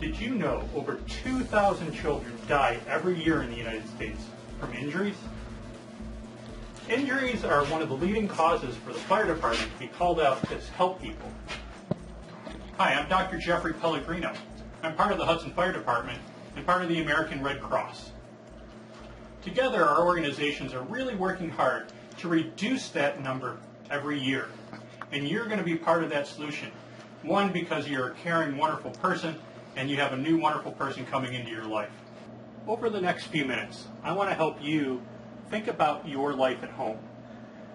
Did you know over 2,000 children die every year in the United States from injuries? Injuries are one of the leading causes for the fire department to be called out to help people. Hi, I'm Dr. Jeffrey Pellegrino. I'm part of the Hudson Fire Department and part of the American Red Cross. Together, our organizations are really working hard to reduce that number every year. And you're going to be part of that solution. One, because you're a caring, wonderful person, and you have a new wonderful person coming into your life. Over the next few minutes, I want to help you think about your life at home.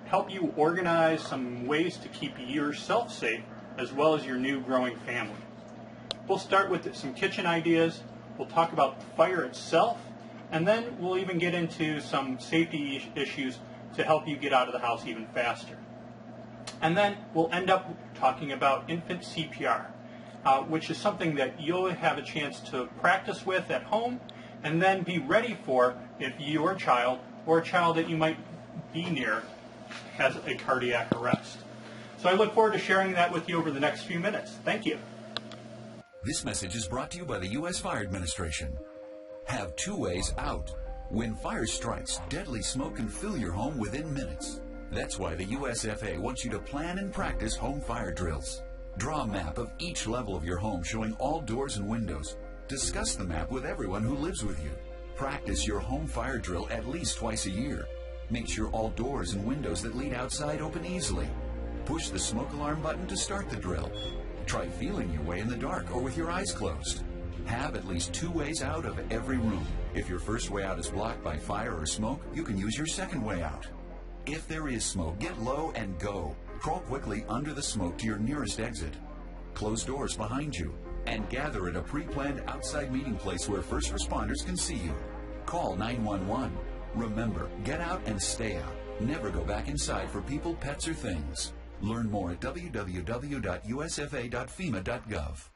Help you organize some ways to keep yourself safe as well as your new growing family. We'll start with some kitchen ideas. We'll talk about the fire itself, and then we'll even get into some safety issues to help you get out of the house even faster. And then we'll end up talking about infant CPR, which is something that you'll have a chance to practice with at home and then be ready for if your child or a child that you might be near has a cardiac arrest. So I look forward to sharing that with you over the next few minutes. Thank you. This message is brought to you by the U.S. Fire Administration. Have two ways out. When fire strikes, deadly smoke can fill your home within minutes. That's why the USFA wants you to plan and practice home fire drills. Draw a map of each level of your home showing all doors and windows. Discuss the map with everyone who lives with you. Practice your home fire drill at least twice a year. Make sure all doors and windows that lead outside open easily. Push the smoke alarm button to start the drill. Try feeling your way in the dark or with your eyes closed. Have at least two ways out of every room. If your first way out is blocked by fire or smoke, you can use your second way out. If there is smoke, get low and go. Crawl quickly under the smoke to your nearest exit. Close doors behind you and gather at a pre-planned outside meeting place where first responders can see you. Call 911. Remember, get out and stay out. Never go back inside for people, pets, or things. Learn more at www.usfa.fema.gov.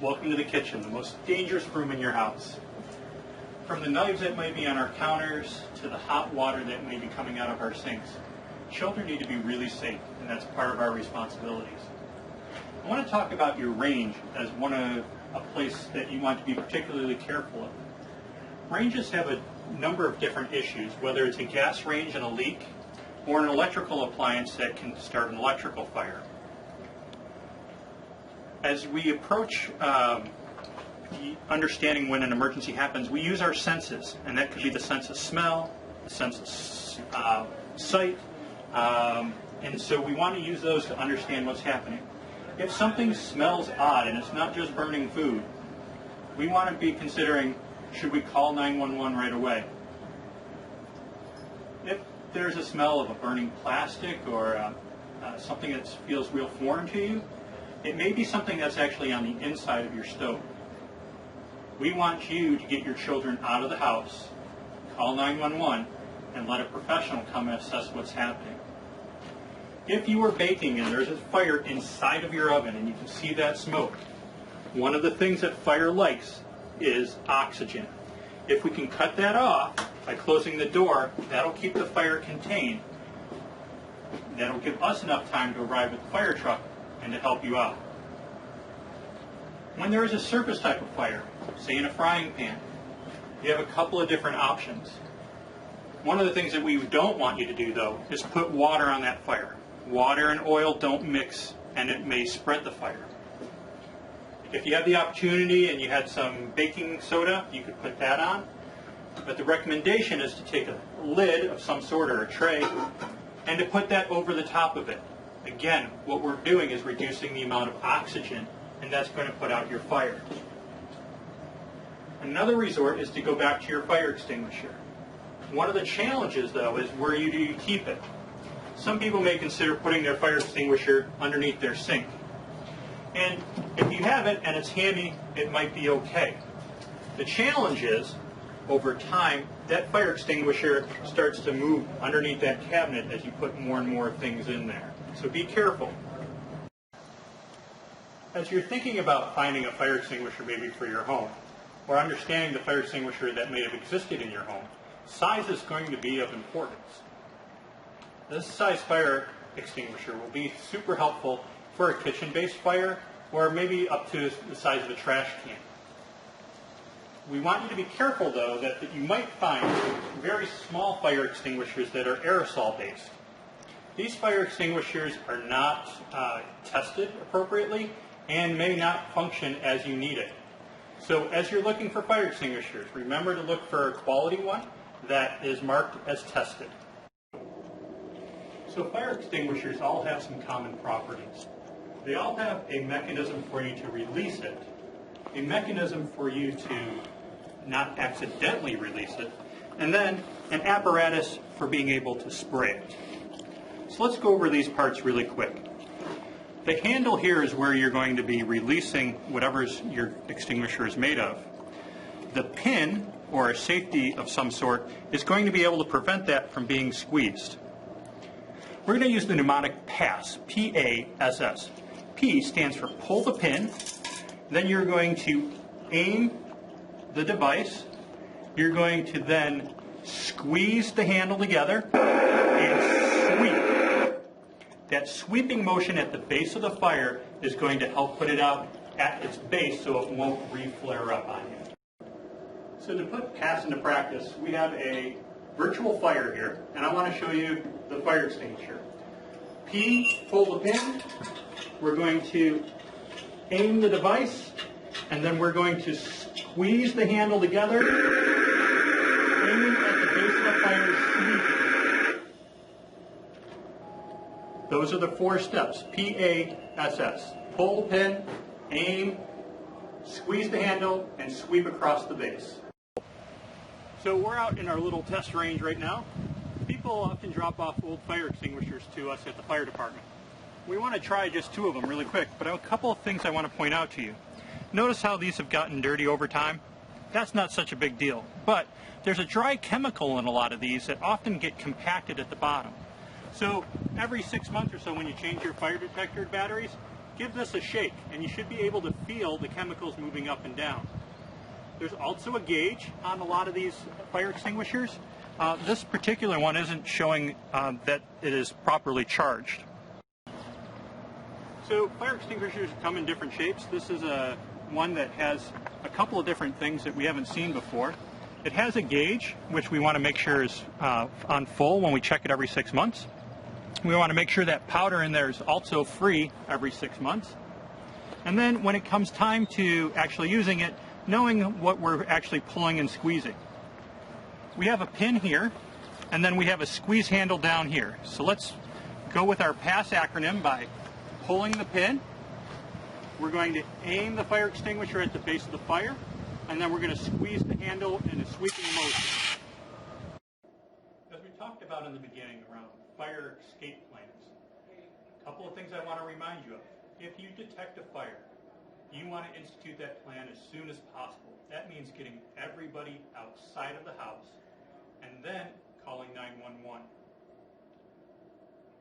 Welcome to the kitchen, the most dangerous room in your house. From the knives that might be on our counters to the hot water that may be coming out of our sinks, children need to be really safe, and that's part of our responsibilities. I want to talk about your range as a place that you want to be particularly careful of. Ranges have a number of different issues, whether it's a gas range and a leak, or an electrical appliance that can start an electrical fire. As we approach understanding when an emergency happens, we use our senses, and that could be the sense of smell, the sense of sight, and so we want to use those to understand what's happening. If something smells odd and it's not just burning food, we want to be considering, should we call 911 right away? If there's a smell of a burning plastic or something that feels real foreign to you, it may be something that's actually on the inside of your stove. We want you to get your children out of the house, call 911, and let a professional come and assess what's happening. If you are baking and there's a fire inside of your oven and you can see that smoke, one of the things that fire likes is oxygen. If we can cut that off by closing the door, that'll keep the fire contained. That'll give us enough time to arrive at the fire truck and to help you out. When there is a surface type of fire, say in a frying pan, you have a couple of different options. One of the things that we don't want you to do, though, is put water on that fire. Water and oil don't mix, and it may spread the fire. If you have the opportunity and you had some baking soda, you could put that on. But the recommendation is to take a lid of some sort or a tray and to put that over the top of it. Again, what we're doing is reducing the amount of oxygen, and that's going to put out your fire. Another resort is to go back to your fire extinguisher. One of the challenges, though, is where do you keep it? Some people may consider putting their fire extinguisher underneath their sink. And if you have it and it's handy, it might be okay. The challenge is, over time, that fire extinguisher starts to move underneath that cabinet as you put more and more things in there. So be careful. As you're thinking about finding a fire extinguisher maybe for your home, or understanding the fire extinguisher that may have existed in your home, size is going to be of importance. This size fire extinguisher will be super helpful for a kitchen-based fire, or maybe up to the size of a trash can. We want you to be careful, though, that you might find very small fire extinguishers that are aerosol-based. These fire extinguishers are not tested appropriately and may not function as you need it. So as you're looking for fire extinguishers, remember to look for a quality one that is marked as tested. So fire extinguishers all have some common properties. They all have a mechanism for you to release it, a mechanism for you to not accidentally release it, and then an apparatus for being able to spray it. So let's go over these parts really quick. The handle here is where you're going to be releasing whatever your extinguisher is made of. The pin, or a safety of some sort, is going to be able to prevent that from being squeezed. We're going to use the mnemonic PASS, P-A-S-S. P stands for pull the pin, then you're going to aim the device, you're going to then squeeze the handle together and sweep. That sweeping motion at the base of the fire is going to help put it out at its base so it won't re-flare up on you. So to put PASS into practice, we have a virtual fire here, and I want to show you the fire extinguisher. P, pull the pin, we're going to aim the device, and then we're going to squeeze the handle together, aiming at the base of the fire, sweeping. Those are the 4 steps, P-A-S-S. Pull the pin, aim, squeeze the handle, and sweep across the base. So we're out in our little test range right now. People often drop off old fire extinguishers to us at the fire department. We want to try just 2 of them really quick, but I have a couple of things I want to point out to you. Notice how these have gotten dirty over time? That's not such a big deal, but there's a dry chemical in a lot of these that often get compacted at the bottom. So every 6 months or so when you change your fire detector batteries, give this a shake and you should be able to feel the chemicals moving up and down. There's also a gauge on a lot of these fire extinguishers. This particular one isn't showing that it is properly charged. So fire extinguishers come in different shapes. This is one that has a couple of different things that we haven't seen before. It has a gauge, which we want to make sure is on full when we check it every 6 months. We want to make sure that powder in there is also free every 6 months. And then when it comes time to actually using it, knowing what we're actually pulling and squeezing. We have a pin here, and then we have a squeeze handle down here. So let's go with our PASS acronym by pulling the pin. We're going to aim the fire extinguisher at the base of the fire, and then we're going to squeeze the handle in a sweeping motion. As we talked about in the beginning around fire escape plans, a couple of things I want to remind you of. If you detect a fire, you want to institute that plan as soon as possible. That means getting everybody outside of the house and then calling 911.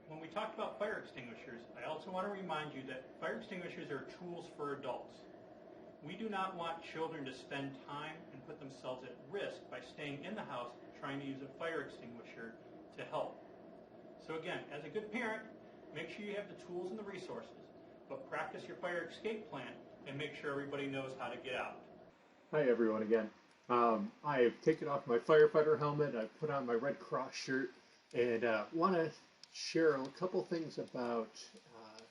When we talked about fire extinguishers, I also want to remind you that fire extinguishers are tools for adults. We do not want children to spend time and put themselves at risk by staying in the house trying to use a fire extinguisher to help. So again, as a good parent, make sure you have the tools and the resources, but practice your fire escape plan and make sure everybody knows how to get out. Hi everyone again. I've taken off my firefighter helmet, I've put on my Red Cross shirt, and want to share a couple things about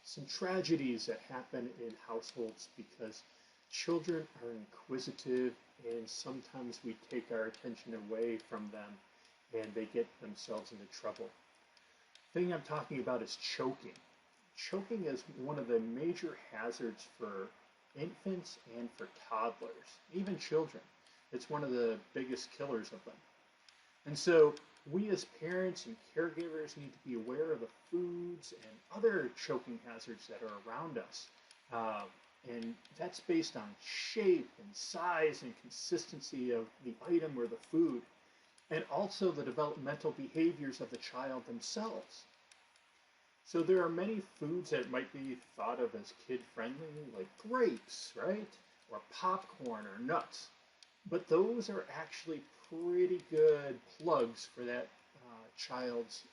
some tragedies that happen in households because children are inquisitive and sometimes we take our attention away from them and they get themselves into trouble. The thing I'm talking about is choking. Choking is one of the major hazards for infants and for toddlers, even children. It's one of the biggest killers of them. And so we as parents and caregivers need to be aware of the foods and other choking hazards that are around us. And that's based on shape and size and consistency of the item or the food, and also the developmental behaviors of the child themselves. So there are many foods that might be thought of as kid-friendly, like grapes, right? Or popcorn or nuts. But those are actually pretty good plugs for that child's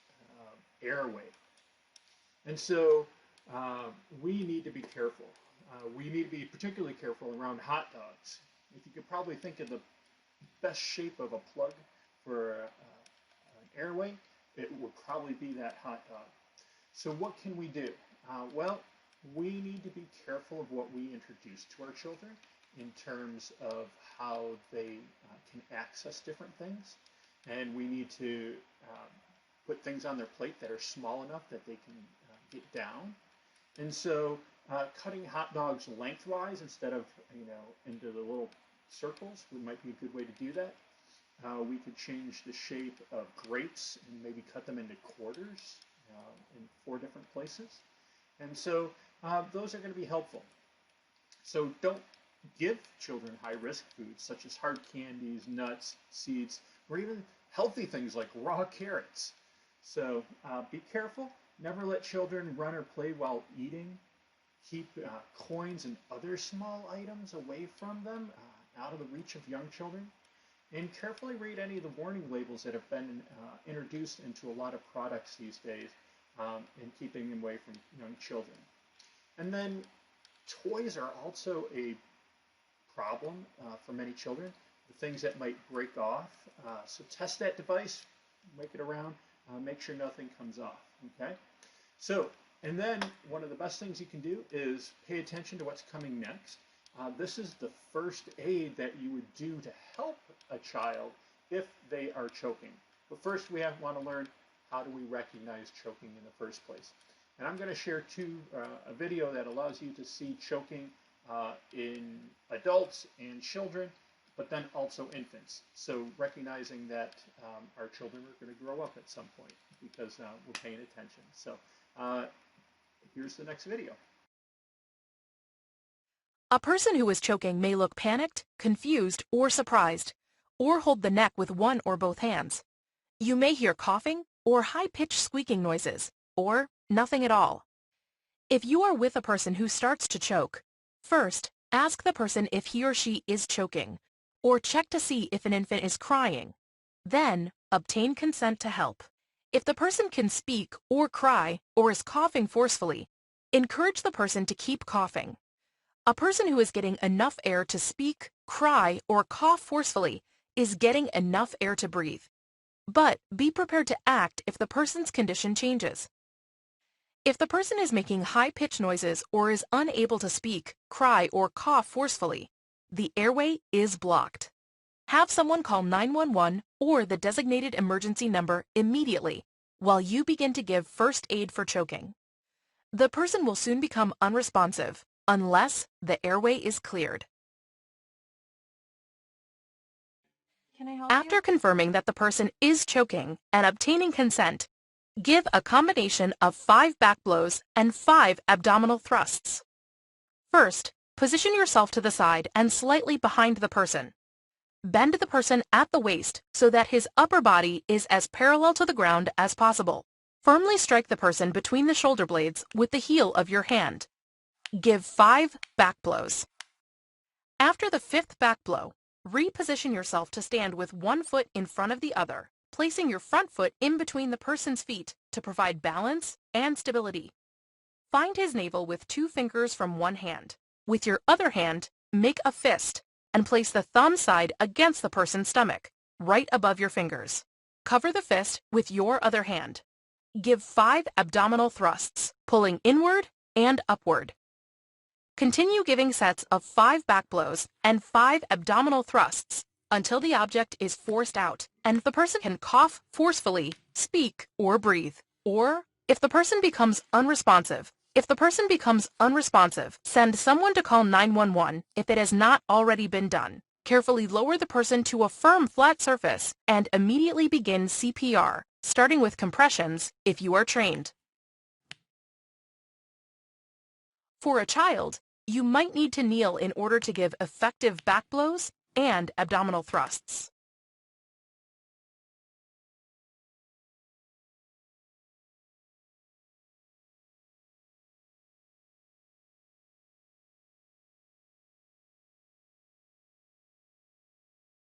airway. And so we need to be careful. We need to be particularly careful around hot dogs if you could probably think of the best shape of a plug for an airway, it would probably be that hot dog. So what can we do? Well, we need to be careful of what we introduce to our children in terms of how they can access different things. And we need to put things on their plate that are small enough that they can get down. And so cutting hot dogs lengthwise instead of, into the little circles might be a good way to do that. We could change the shape of grapes and maybe cut them into quarters in 4 different places. And so those are going to be helpful. So don't give children high-risk foods such as hard candies, nuts, seeds, or even healthy things like raw carrots. So be careful. Never let children run or play while eating. Keep coins and other small items away from them, out of the reach of young children. And carefully read any of the warning labels that have been introduced into a lot of products these days in keeping them away from young children. And then toys are also a problem for many children, the things that might break off. So test that device, make it around, make sure nothing comes off, okay? So, and then one of the best things you can do is pay attention to what's coming next. This is the first aid that you would do to help a child if they are choking. But first we want to learn, how do we recognize choking in the first place? And I'm going to share a video that allows you to see choking in adults and children, but then also infants. So recognizing that our children are going to grow up at some point because we're paying attention. So here's the next video. A person who is choking may look panicked, confused, or surprised, or hold the neck with one or both hands. You may hear coughing or high-pitched squeaking noises, or nothing at all. If you are with a person who starts to choke, first, ask the person if he or she is choking, or check to see if an infant is crying. Then, obtain consent to help. If the person can speak or cry or is coughing forcefully, encourage the person to keep coughing. A person who is getting enough air to speak, cry, or cough forcefully is getting enough air to breathe. But be prepared to act if the person's condition changes. If the person is making high-pitched noises or is unable to speak, cry, or cough forcefully, the airway is blocked. Have someone call 911 or the designated emergency number immediately while you begin to give first aid for choking. The person will soon become unresponsive unless the airway is cleared. Can I help After you? confirming that the person is choking and obtaining consent, give a combination of 5 back blows and 5 abdominal thrusts. First, position yourself to the side and slightly behind the person. Bend the person at the waist so that his upper body is as parallel to the ground as possible. Firmly strike the person between the shoulder blades with the heel of your hand. Give 5 back blows. After the 5th back blow, reposition yourself to stand with one foot in front of the other, placing your front foot in between the person's feet to provide balance and stability. Find his navel with 2 fingers from one hand. With your other hand, make a fist and place the thumb side against the person's stomach, right above your fingers. Cover the fist with your other hand. Give 5 abdominal thrusts, pulling inward and upward. Continue giving sets of 5 back blows and 5 abdominal thrusts until the object is forced out and the person can cough forcefully, speak, or breathe. Or, if the person becomes unresponsive, send someone to call 911 if it has not already been done. Carefully lower the person to a firm, flat surface and immediately begin CPR, starting with compressions if you are trained. For a child, you might need to kneel in order to give effective back blows and abdominal thrusts.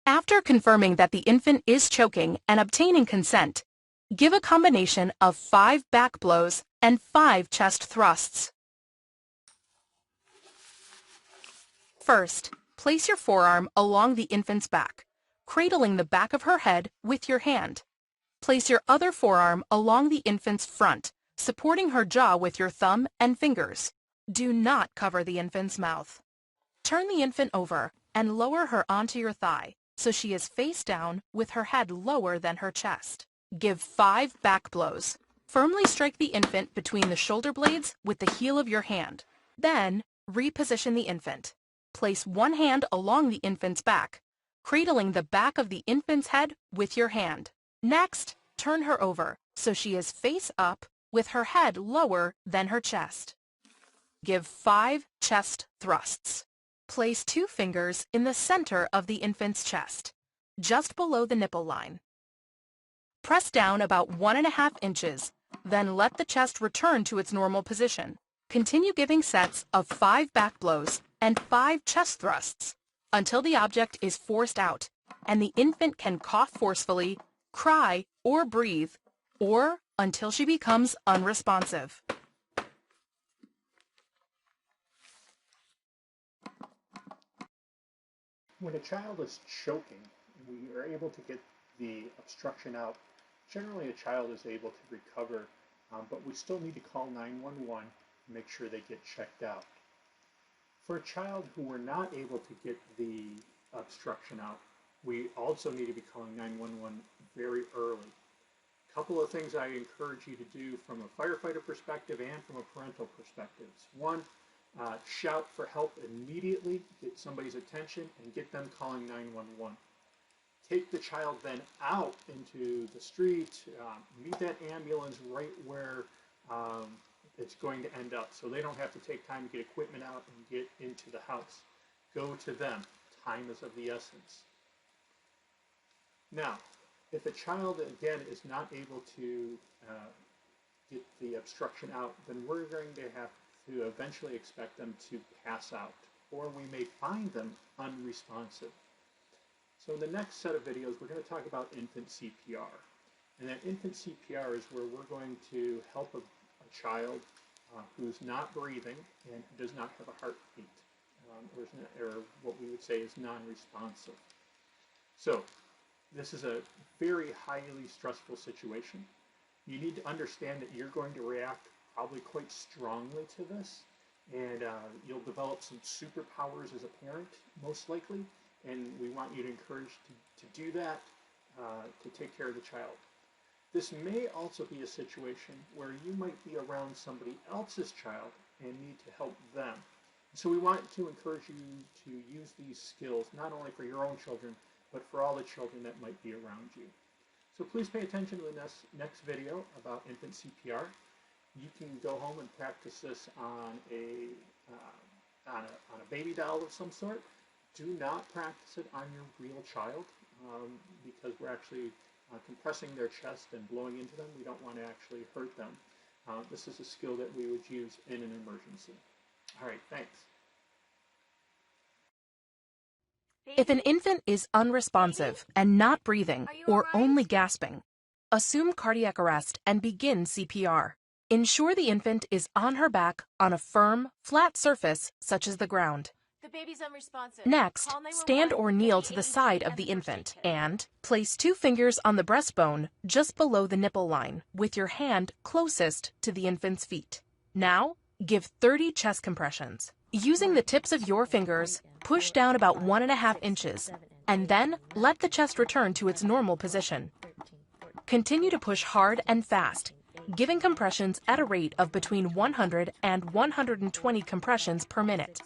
After confirming that the infant is choking and obtaining consent, give a combination of 5 back blows and 5 chest thrusts. First, Place your forearm along the infant's back, cradling the back of her head with your hand. Place your other forearm along the infant's front, supporting her jaw with your thumb and fingers. Do not cover the infant's mouth. Turn the infant over and lower her onto your thigh so she is face down with her head lower than her chest. Give 5 back blows. Firmly strike the infant between the shoulder blades with the heel of your hand. Then, reposition the infant. Place one hand along the infant's back, cradling the back of the infant's head with your hand. Next, turn her over so she is face up with her head lower than her chest. Give 5 chest thrusts. Place 2 fingers in the center of the infant's chest, just below the nipple line. Press down about 1.5 inches, then let the chest return to its normal position. Continue giving sets of 5 back blows and 5 chest thrusts until the object is forced out and the infant can cough forcefully, cry, or breathe, or until she becomes unresponsive. When a child is choking, we are able to get the obstruction out. Generally, a child is able to recover, but we still need to call 911 and make sure they get checked out. For a child who we're not able to get the obstruction out, we also need to be calling 911 very early. A couple of things I encourage you to do from a firefighter perspective and from a parental perspective. One, shout for help immediately, get somebody's attention, and get them calling 911. Take the child then out into the street, meet that ambulance right where it's going to end up, so they don't have to take time to get equipment out and get into the house. Go to them. Time is of the essence. Now, if a child, again, is not able to get the obstruction out, then we're going to have to eventually expect them to pass out, or we may find them unresponsive. So in the next set of videos, we're going to talk about infant CPR. And that infant CPR is where we're going to help a child who's not breathing and who does not have a heartbeat, or what we would say is non-responsive. So this is a very highly stressful situation. You need to understand that you're going to react probably quite strongly to this, and you'll develop some superpowers as a parent, most likely, and we want you to encourage to do that, to take care of the child. This may also be a situation where you might be around somebody else's child and need to help them. So we want to encourage you to use these skills not only for your own children, but for all the children that might be around you. So please pay attention to the next video about infant CPR. You can go home and practice this on a baby doll of some sort. Do not practice it on your real child because we're actually compressing their chest and blowing into them. We don't want to actually hurt them. This is a skill that we would use in an emergency. All right, thanks. If an infant is unresponsive and not breathing or only gasping, assume cardiac arrest and begin CPR. Ensure the infant is on her back on a firm, flat surface such as the ground. The baby's unresponsive. Next, stand or kneel to the side of the infant and place 2 fingers on the breastbone just below the nipple line with your hand closest to the infant's feet. Now, give 30 chest compressions. Using the tips of your fingers, push down about 1.5 inches and then let the chest return to its normal position. Continue to push hard and fast, giving compressions at a rate of between 100 and 120 compressions per minute.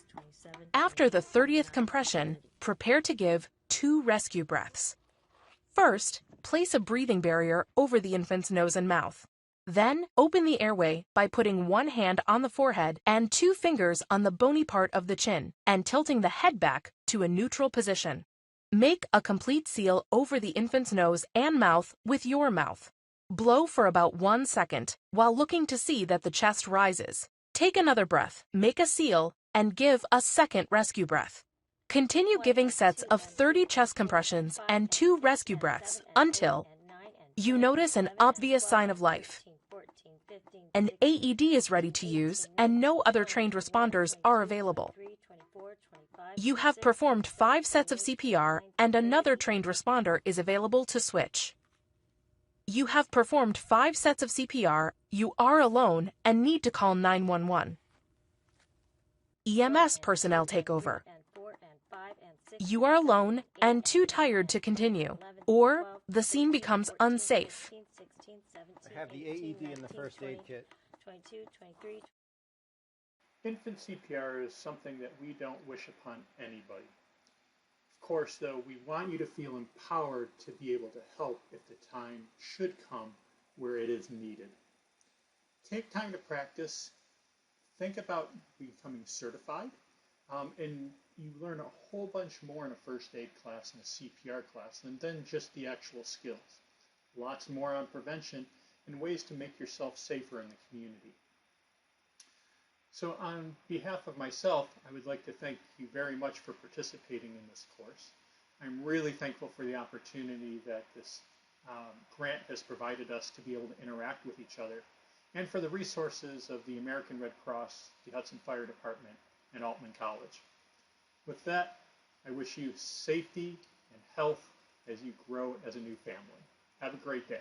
After the 30th compression, prepare to give 2 rescue breaths. First, place a breathing barrier over the infant's nose and mouth. Then, open the airway by putting 1 hand on the forehead and 2 fingers on the bony part of the chin and tilting the head back to a neutral position. Make a complete seal over the infant's nose and mouth with your mouth. Blow for about 1 second while looking to see that the chest rises. Take another breath, make a seal, and give a second rescue breath. Continue giving sets of 30 chest compressions and 2 rescue breaths until you notice an obvious sign of life. An AED is ready to use and no other trained responders are available. You have performed 5 sets of CPR and another trained responder is available to switch. You have performed 5 sets of CPR, you are alone, and need to call 911. EMS personnel take over. You are alone and too tired to continue, or the scene becomes unsafe. I have the AED in the first aid kit. Infant CPR is something that we don't wish upon anybody. Of course, though, we want you to feel empowered to be able to help if the time should come where it is needed. Take time to practice. Think about becoming certified, and you learn a whole bunch more in a first aid class and a CPR class than just the actual skills. Lots more on prevention and ways to make yourself safer in the community. So on behalf of myself, I would like to thank you very much for participating in this course. I'm really thankful for the opportunity that this grant has provided us to be able to interact with each other, and for the resources of the American Red Cross, the Hudson Fire Department, and Altman College. With that, I wish you safety and health as you grow as a new family. Have a great day.